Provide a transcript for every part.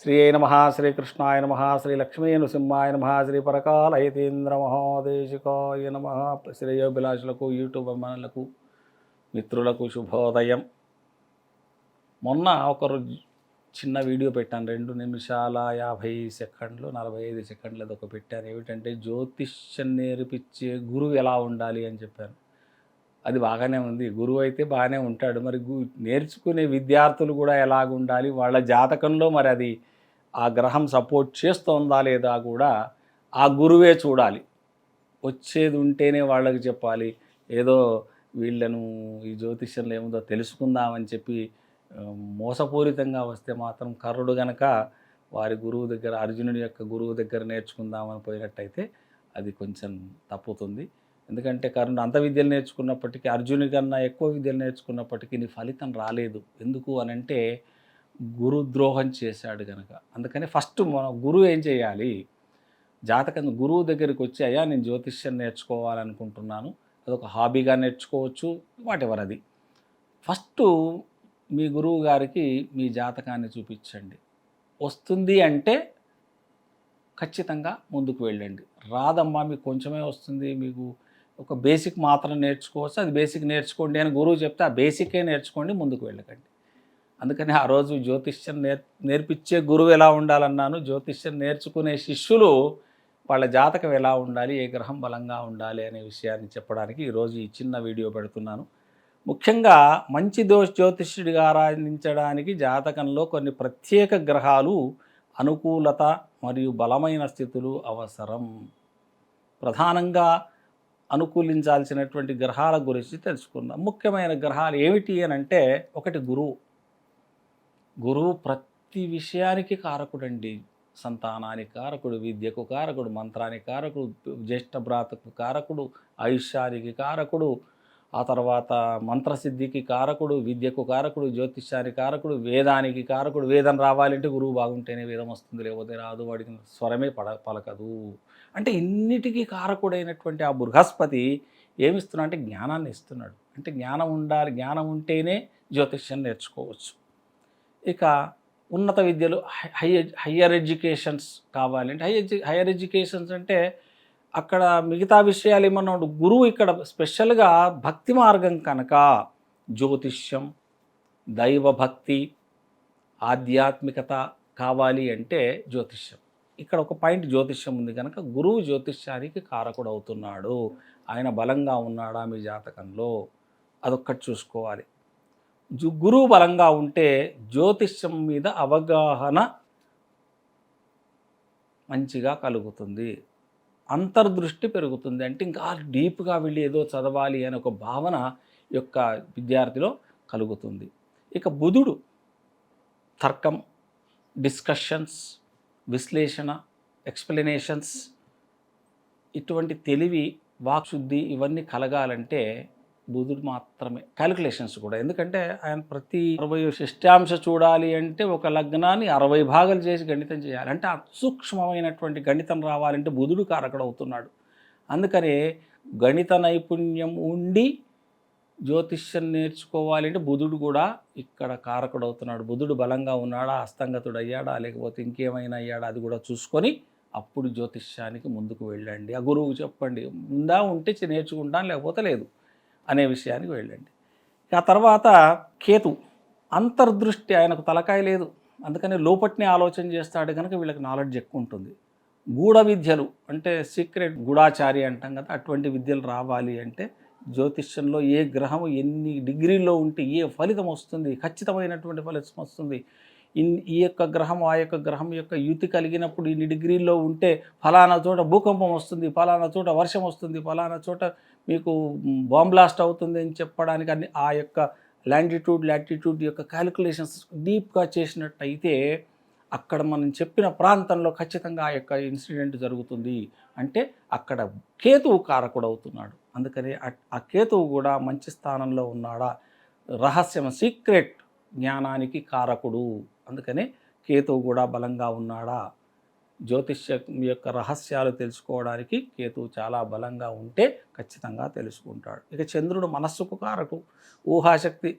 శ్రీ నమ శ్రీకృష్ణాయ నమ శ్రీ లక్ష్మీ నృసింహాయ నమ శ్రీ పరకాలయతీంద్ర మహోదేశికాయ నమ. శ్రేయోభిలాషులకు యూట్యూబ్ అభిమానులకు మిత్రులకు శుభోదయం. మొన్న ఒకరు చిన్న వీడియో పెట్టాను, 2 నిమిషాల 50 సెకండ్లు 45 సెకండ్లు అది ఒక పెట్టాను. ఏమిటంటే జ్యోతిష్యం నేర్పించే గురువు ఎలా ఉండాలి అని చెప్పాను. అది బాగానే ఉంది, గురువు అయితే బాగానే ఉంటాడు. మరి నేర్చుకునే విద్యార్థులు కూడా ఎలాగ ఉండాలి, వాళ్ళ జాతకంలో మరి అది ఆ గ్రహం సపోర్ట్ చేస్తోందా లేదా కూడా ఆ గురువే చూడాలి. వచ్చేది ఉంటేనే వాళ్ళకి చెప్పాలి. ఏదో వీళ్ళను ఈ జ్యోతిష్యంలో ఏముందో తెలుసుకుందామని చెప్పి మోసపూరితంగా వస్తే మాత్రం కర్రుడు గనక వారి గురువు దగ్గర, అర్జునుడి యొక్క గురువు దగ్గర నేర్చుకుందామని పోయినట్టయితే అది కొంచెం తప్పుతుంది. ఎందుకంటే కర్ణుడు అంత విద్యలు నేర్చుకున్నప్పటికీ, అర్జునుడి కన్నా ఎక్కువ విద్యలు నేర్చుకున్నప్పటికీ నీ ఫలితం రాలేదు. ఎందుకు అనంటే గురుద్రోహం చేశాడు కనుక. అందుకని ఫస్ట్ మన గురువు ఏం చేయాలి, జాతకం గురువు దగ్గరికి వచ్చి, అయ్యా నేను జ్యోతిష్యం నేర్చుకోవాలనుకుంటున్నాను, అదొక హాబీగా నేర్చుకోవచ్చు, వాటెవర్ అది. ఫస్ట్ మీ గురువు గారికి మీ జాతకాన్ని చూపించండి. వస్తుంది అంటే ఖచ్చితంగా ముందుకు వెళ్ళండి. రాదమ్మా మీకు కొంచెమే వస్తుంది, మీకు ఒక బేసిక్ మాత్రం నేర్చుకోవచ్చు, అది బేసిక్ నేర్చుకోండి అని గురువు చెప్తే ఆ బేసికే నేర్చుకోండి, ముందుకు వెళ్ళకండి. అందుకని ఆ రోజు జ్యోతిష్యం నేర్పించే గురువు ఎలా ఉండాలన్నాను. జ్యోతిష్యం నేర్చుకునే శిష్యులు వాళ్ళ జాతకం ఎలా ఉండాలి, ఏ గ్రహం బలంగా ఉండాలి అనే విషయాన్ని చెప్పడానికి ఈరోజు ఈ చిన్న వీడియో పెడుతున్నాను. ముఖ్యంగా మంచి జ్యోతిష్యుడిగా ఆరాధించడానికి జాతకంలో కొన్ని ప్రత్యేక గ్రహాలు అనుకూలత మరియు బలమైన స్థితులు అవసరం. ప్రధానంగా అనుకూలించాల్సినటువంటి గ్రహాల గురించి తెలుసుకుందాం. ముఖ్యమైన గ్రహాలు ఏమిటి అని అంటే, ఒకటి గురువు. గురువు ప్రతి విషయానికి కారకుడండి. సంతానానికి కారకుడు, విద్యకు కారకుడు, మంత్రానికి కారకుడు, జ్యేష్ఠ భ్రాతకు కారకుడు, ఆయుష్యానికి కారకుడు, ఆ తర్వాత మంత్రసిద్ధికి కారకుడు, విద్యకు కారకుడు, జ్యోతిష్యానికి కారకుడు, వేదానికి కారకుడు. వేదం రావాలంటే గురువు బాగుంటేనే వేదం వస్తుంది, లేకపోతే రాదు, వాడికి స్వరమే పలకదు. అంటే ఇన్నిటికీ కారకుడైనటువంటి ఆ బృహస్పతి ఏమిస్తున్నాడు అంటే జ్ఞానాన్ని ఇస్తున్నాడు. అంటే జ్ఞానం ఉండాలి, జ్ఞానం ఉంటేనే జ్యోతిష్యం నేర్చుకోవచ్చు. ఇక ఉన్నత విద్యలు, హయ్యర్ ఎడ్యుకేషన్స్ కావాలంటే, హయ్యర్ ఎడ్యుకేషన్స్ అంటే అక్కడ మిగతా విషయాలు ఏమన్నా గురువు ఇక్కడ స్పెషల్గా భక్తి మార్గం కనుక జ్యోతిష్యం, దైవభక్తి, ఆధ్యాత్మికత కావాలి అంటే జ్యోతిష్యం. ఇక్కడ ఒక పాయింట్ జ్యోతిష్యం ఉంది కనుక గురువు జ్యోతిష్యానికి కారకుడు అవుతున్నాడు. ఆయన బలంగా ఉన్నాడా మీ జాతకంలో, అదొక్కటి చూసుకోవాలి. గురువు బలంగా ఉంటే జ్యోతిష్యం మీద అవగాహన మంచిగా కలుగుతుంది, అంతర్దృష్టి పెరుగుతుంది. అంటే ఇంకా డీప్గా వెళ్ళి ఏదో చదవాలి అనే ఒక భావన యొక్క విద్యార్థిలో కలుగుతుంది. ఇక బుధుడు తర్కం, డిస్కషన్స్, విశ్లేషణ, ఎక్స్ప్లెనేషన్స్, ఇటువంటి తెలివి, వాక్శుద్ధి ఇవన్నీ కలగాలంటే బుధుడు మాత్రమే. క్యాలిక్యులేషన్స్ కూడా, ఎందుకంటే ఆయన ప్రతి 60 షష్ట్యాంశ చూడాలి అంటే ఒక లగ్నాన్ని 60 భాగాలు చేసి గణితం చేయాలి. అంటే అసూక్ష్మమైనటువంటి గణితం రావాలంటే బుధుడు కారకుడవుతున్నాడు. అందుకనే గణిత నైపుణ్యం ఉండి జ్యోతిష్యం నేర్చుకోవాలంటే బుధుడు కూడా ఇక్కడ కారకుడవుతున్నాడు. బుధుడు బలంగా ఉన్నాడా, అస్తంగతుడు అయ్యాడా, లేకపోతే ఇంకేమైనా అయ్యాడా, అది కూడా చూసుకొని అప్పుడు జ్యోతిష్యానికి ముందుకు వెళ్ళండి. ఆ గురువు చెప్పండి, ఉందా ఉంటే నేర్చుకుంటాను, లేకపోతే లేదు అనే విషయానికి వెళ్ళండి. ఆ తర్వాత కేతు అంతర్దృష్టి, ఆయనకు తలకాయ లేదు, అందుకని లోపట్నే ఆలోచన చేస్తాడు కనుక వీళ్ళకి నాలెడ్జ్ ఎక్కువ ఉంటుంది. గూఢ విద్యలు అంటే సీక్రెట్, గూఢాచారి అంటాం కదా, అటువంటి విద్యలు రావాలి అంటే జ్యోతిష్యంలో ఏ గ్రహం ఎన్ని డిగ్రీల్లో ఉంటే ఏ ఫలితం వస్తుంది, ఖచ్చితమైనటువంటి ఫలితం వస్తుంది. ఈ యొక్క గ్రహం ఆ యొక్క గ్రహం యొక్క యుతి కలిగినప్పుడు ఇన్ని డిగ్రీల్లో ఉంటే ఫలానా చోట భూకంపం వస్తుంది, ఫలానా చోట వర్షం వస్తుంది, ఫలానా చోట మీకు బాంబ్ బ్లాస్ట్ అవుతుంది అని చెప్పడానికి అన్ని ఆ యొక్క లాటిట్యూడ్ యొక్క క్యాలిక్యులేషన్స్ డీప్గా చేసినట్టయితే అక్కడ మనం చెప్పిన ప్రాంతంలో ఖచ్చితంగా ఆ యొక్క ఇన్సిడెంట్ జరుగుతుంది. అంటే అక్కడ కేతువు కారకుడు అవుతున్నాడు. అందుకని ఆ కేతువు కూడా మంచి స్థానంలో ఉన్నాడా, రహస్యం సీక్రెట్ జ్ఞానానికి కారకుడు, అందుకనే కేతువు కూడా బలంగా ఉన్నాడా, జ్యోతిష్యం యొక్క రహస్యాలు తెలుసుకోవడానికి కేతువు చాలా బలంగా ఉంటే ఖచ్చితంగా తెలుసుకుంటాడు. ఇక చంద్రుడు మనస్సుకు కారకు, ఊహాశక్తి.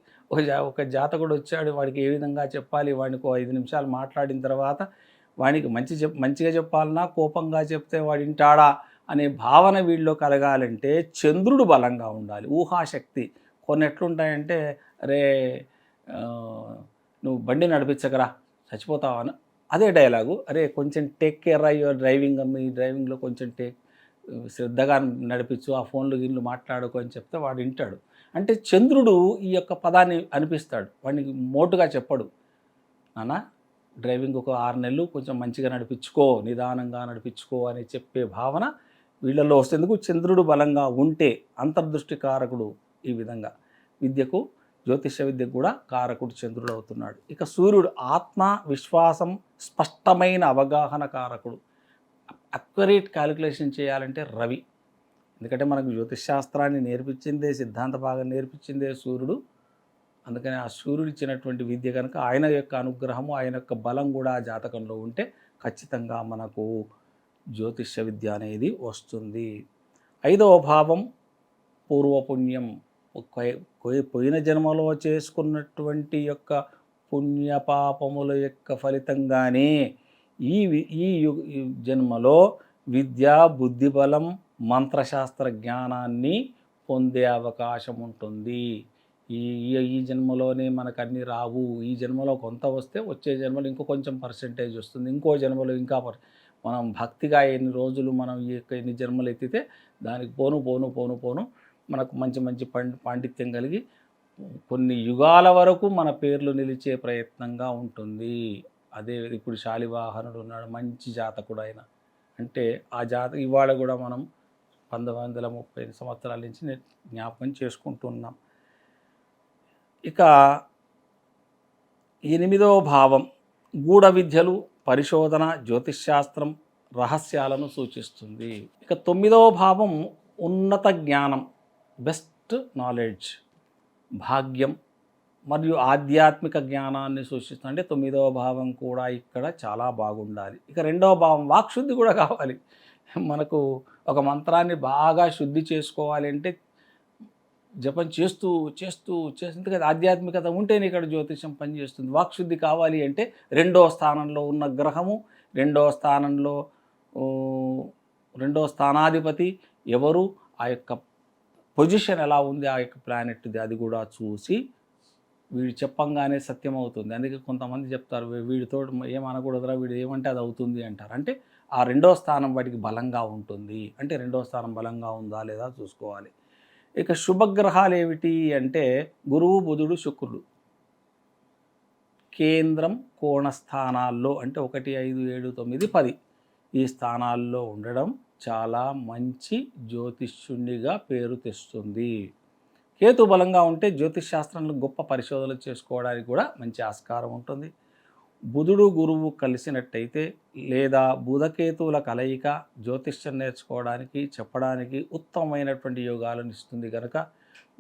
ఒక జాతకుడు వచ్చాడు, వాడికి ఏ విధంగా చెప్పాలి, వాడికి 5 నిమిషాలు మాట్లాడిన తర్వాత వాడికి మంచిగా చెప్పాలన్నా కోపంగా చెప్తే వాడు వింటాడా అనే భావన వీళ్ళలో కలగాలంటే చంద్రుడు బలంగా ఉండాలి. ఊహాశక్తి కొన్ని ఎట్లుంటాయంటే, అరే నువ్వు బండి నడిపించకరా చచ్చిపోతావా, అదే డైలాగు, అరే కొంచెం టేక్ కేర్ యువర్ డ్రైవింగ్, మీ డ్రైవింగ్లో కొంచెం శ్రద్ధగా నడిపించు, ఆ ఫోన్లు గిన్లు మాట్లాడుకో అని చెప్తే వాడు వింటాడు. అంటే చంద్రుడు ఈ యొక్క పదాన్ని అనిపిస్తాడు, వాడికి మోటుగా చెప్పడు, నాన్న డ్రైవింగ్ ఒక 6 నెలలు కొంచెం మంచిగా నడిపించుకో, నిదానంగా నడిపించుకో అని చెప్పే భావన వీళ్ళల్లో వస్తేందుకు చంద్రుడు బలంగా ఉంటే అంతర్దృష్టి కారకుడు. ఈ విధంగా విద్యకు, జ్యోతిష విద్యకు కూడా కారకుడు చంద్రుడు అవుతున్నాడు. ఇక సూర్యుడు ఆత్మ, విశ్వాసం, స్పష్టమైన అవగాహన కారకుడు. అక్యురేట్ క్యాలిక్యులేషన్ చేయాలంటే రవి. ఎందుకంటే మనకు జ్యోతిషశాస్త్రాన్ని నేర్పించిందే, సిద్ధాంత భాగం నేర్పించిందే సూర్యుడు. అందుకని ఆ సూర్యుడు ఇచ్చినటువంటి విద్య కనుక ఆయన యొక్క అనుగ్రహము, ఆయన యొక్క బలం కూడా ఆ జాతకంలో ఉంటే ఖచ్చితంగా మనకు జ్యోతిష విద్య అనేది వస్తుంది. 5వ భావం పూర్వపుణ్యం. పోయిన జన్మలో చేసుకున్నటువంటి యొక్క పుణ్యపాపముల యొక్క ఫలితంగానే ఈ జన్మలో విద్య, బుద్ధిబలం, మంత్రశాస్త్ర జ్ఞానాన్ని పొందే అవకాశం ఉంటుంది. ఈ ఈ జన్మలోనే మనకు అన్నీ రావు, ఈ జన్మలో కొంత వస్తే వచ్చే జన్మలో ఇంకో కొంచెం పర్సెంటేజ్ వస్తుంది, ఇంకో జన్మలో ఇంకా మనం భక్తిగా ఎన్ని రోజులు మనం ఈ యొక్క ఎన్ని జన్మలు ఎత్తితే దానికి పోను మనకు మంచి మంచి పాండిత్యం కలిగి కొన్ని యుగాల వరకు మన పేర్లు నిలిచే ప్రయత్నంగా ఉంటుంది. అదే ఇప్పుడు శాలివాహనుడు ఉన్నాడు, మంచి జాతకుడు ఆయన. అంటే ఆ ఇవాళ కూడా మనం 1930 సంవత్సరాల నుంచి జ్ఞాపకం చేసుకుంటున్నాం. ఇక 8వ భావం గూఢ విద్యలు, పరిశోధన, జ్యోతిష్శాస్త్రం, రహస్యాలను సూచిస్తుంది. ఇక 9వ భావం ఉన్నత జ్ఞానం, బెస్ట్ నాలెడ్జ్, భాగ్యం మరియు ఆధ్యాత్మిక జ్ఞానాన్ని సూచిస్తుంది. అంటే 9వ భావం కూడా ఇక్కడ చాలా బాగుండాలి. ఇక 2వ భావం వాక్శుద్ధి కూడా కావాలి. మనకు ఒక మంత్రాన్ని బాగా శుద్ధి చేసుకోవాలి అంటే జపం చేస్తూ ఎందుకంటే ఆధ్యాత్మికత ఉంటేనే ఇక్కడ జ్యోతిషం పనిచేస్తుంది. వాక్శుద్ధి కావాలి అంటే 2వ స్థానంలో ఉన్న గ్రహము, 2వ స్థానంలో 2వ స్థానాధిపతి ఎవరు, ఆ యొక్క పొజిషన్ ఎలా ఉంది, ఆ యొక్క ప్లానెట్ది అది కూడా చూసి వీడు చెప్పంగానే సత్యం అవుతుంది. అందుకే కొంతమంది చెప్తారు, వీడితో ఏమనకూడదురా, వీడు ఏమంటే అది అవుతుంది అంటారు. అంటే ఆ 2వ స్థానం వాటికి బలంగా ఉంటుంది. అంటే 2వ స్థానం బలంగా ఉందా లేదా చూసుకోవాలి. ఇక శుభగ్రహాలు ఏమిటి అంటే గురువు, బుధుడు, శుక్రుడు కేంద్రం, కోణ స్థానాల్లో అంటే 1, 5, 7, 9, 10 ఈ స్థానాల్లో ఉండడం చాలా మంచి జ్యోతిష్యునిగా పేరు తెస్తుంది. కేతు బలంగా ఉంటే జ్యోతిష్ శాస్త్రంలో గొప్ప పరిశోధనలు చేసుకోవడానికి కూడా మంచి ఆస్కారం ఉంటుంది. బుధుడు, గురువు కలిసినట్టయితే లేదా బుధకేతువుల కలయిక జ్యోతిష్యం నేర్చుకోవడానికి, చెప్పడానికి ఉత్తమమైనటువంటి యోగాలను ఇస్తుంది. కనుక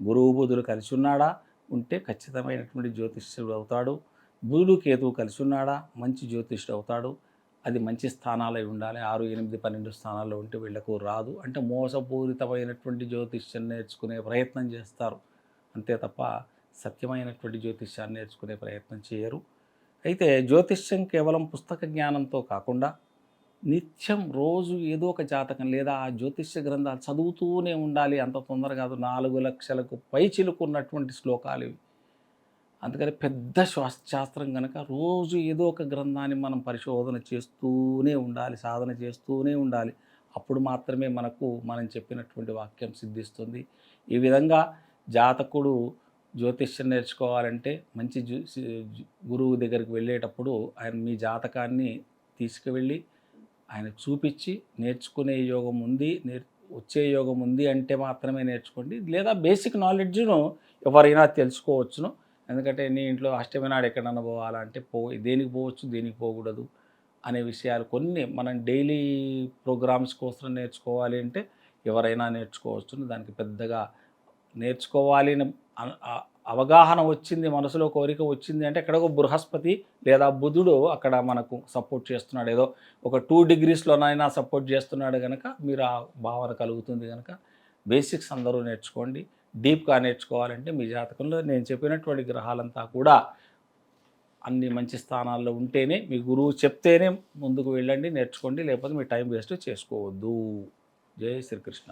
గురువు, బుధుడు కలిసి ఉన్నాడా ఉంటే ఖచ్చితమైనటువంటి జ్యోతిష్యుడు అవుతాడు. బుధుడు, కేతువు కలిసి ఉన్నాడా మంచి జ్యోతిష్యుడు అవుతాడు. అది మంచి స్థానాలై ఉండాలి. 6, 8, 12 స్థానాల్లో ఉంటే వీళ్లకు రాదు. అంటే మోసపూరితమైనటువంటి జ్యోతిష్యం నేర్చుకునే ప్రయత్నం చేస్తారు, అంతే తప్ప సత్యమైనటువంటి జ్యోతిష్యాన్ని నేర్చుకునే ప్రయత్నం చేయరు. అయితే జ్యోతిష్యం కేవలం పుస్తక జ్ఞానంతో కాకుండా నిత్యం రోజు ఏదో ఒక జాతకం లేదా ఆ జ్యోతిష్య గ్రంథాలు చదువుతూనే ఉండాలి. అంత తొందర కాదు, 4 లక్షలకు పైచిలుకున్నటువంటి శ్లోకాలు ఇవి. అందుకని పెద్ద శాస్త్రం కనుక రోజు ఏదో ఒక గ్రంథాన్ని మనం పరిశోధన చేస్తూనే ఉండాలి, సాధన చేస్తూనే ఉండాలి. అప్పుడు మాత్రమే మనం చెప్పినటువంటి వాక్యం సిద్ధిస్తుంది. ఈ విధంగా జాతకుడు జ్యోతిష్యం నేర్చుకోవాలంటే మంచి గురువు దగ్గరికి వెళ్ళేటప్పుడు ఆయన మీ జాతకాన్ని తీసుకువెళ్ళి ఆయనకు చూపించి నేర్చుకునే యోగం ఉంది, వచ్చే యోగం ఉంది అంటే మాత్రమే నేర్చుకోండి. లేదా బేసిక్ నాలెడ్జ్ను ఎవరైనా తెలుసుకోవచ్చును. ఎందుకంటే నీ ఇంట్లో అష్టమి నాడు ఎక్కడన్నా పోవాలంటే దేనికి పోవచ్చు, దేనికి పోకూడదు అనే విషయాలు కొన్ని మనం డైలీ ప్రోగ్రామ్స్ కోసం నేర్చుకోవాలి అంటే ఎవరైనా నేర్చుకోవచ్చును. దానికి పెద్దగా నేర్చుకోవాలి అవగాహన వచ్చింది, మనసులో కోరిక వచ్చింది అంటే ఎక్కడో ఒక బృహస్పతి లేదా బుధుడు అక్కడ మనకు సపోర్ట్ చేస్తున్నాడు. ఏదో ఒక 2 డిగ్రీస్‌లోనైనా సపోర్ట్ చేస్తున్నాడు గనక మీరు ఆ భావన కలుగుతుంది గనక బేసిక్స్ అందరూ నేర్చుకోండి. డీప్‌గా నేర్చుకోవాలంటే మీ జాతకంలో నేను చెప్పినటువంటి గ్రహాలంతా కూడా అన్ని మంచి స్థానాల్లో ఉంటేనే, మీ గురువు చెప్తేనే ముందుకు వెళ్ళండి, నేర్చుకోండి. లేకపోతే మీ టైం వేస్ట్ చేసుకోవద్దు. జై శ్రీకృష్ణ.